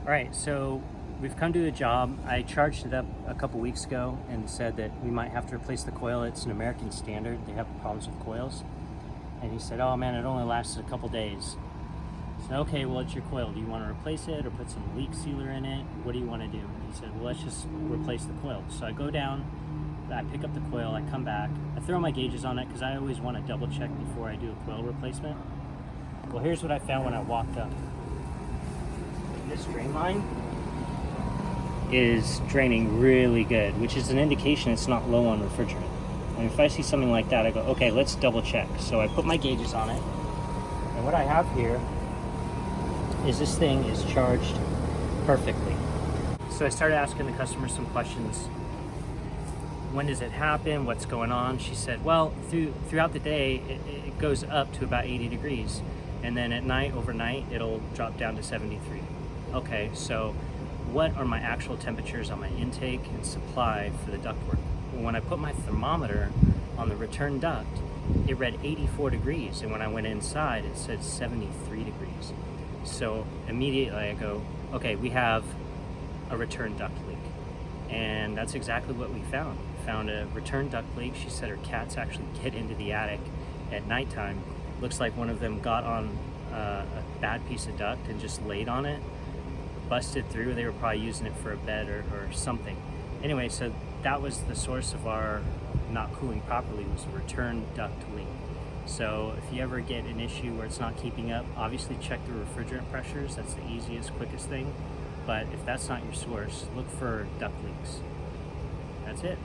All right, so we've come to a job. I charged it up a couple weeks ago and said that we might have to replace the coil. It's an American standard. They have problems with coils. And he said, oh man, it only lasted a couple days. I said, okay, well, it's your coil. Do you want to replace it or put some leak sealer in it? What do you want to do? And he said, well, let's just replace the coil. So I go down, I pick up the coil, I come back, I throw my gauges on it because I always want to double check before I do a coil replacement. Well, here's what I found when I walked up. This drain line is draining really good, which is an indication it's not low on refrigerant. And if I see something like that, I go, okay, let's double check. So I put my gauges on it, and what I have here is this thing is charged perfectly. So I started asking the customer some questions. When does it happen? What's going on? She said, well, throughout the day, it goes up to about 80 degrees. And then at night, overnight, it'll drop down to 73. Okay, so what are my actual temperatures on my intake and supply for the ductwork? Well, when I put my thermometer on the return duct, it read 84 degrees. And when I went inside, it said 73 degrees. So immediately I go, okay, we have a return duct leak. And that's exactly what we found. We found a return duct leak. She said her cats actually get into the attic at nighttime. Looks like one of them got on a bad piece of duct and just laid on it, busted through. They were probably using it for a bed or something. Anyway, so that was the source of our not cooling properly, was a return duct leak. So if you ever get an issue where it's not keeping up, obviously check the refrigerant pressures. That's the easiest, quickest thing. But if that's not your source, look for duct leaks. That's it.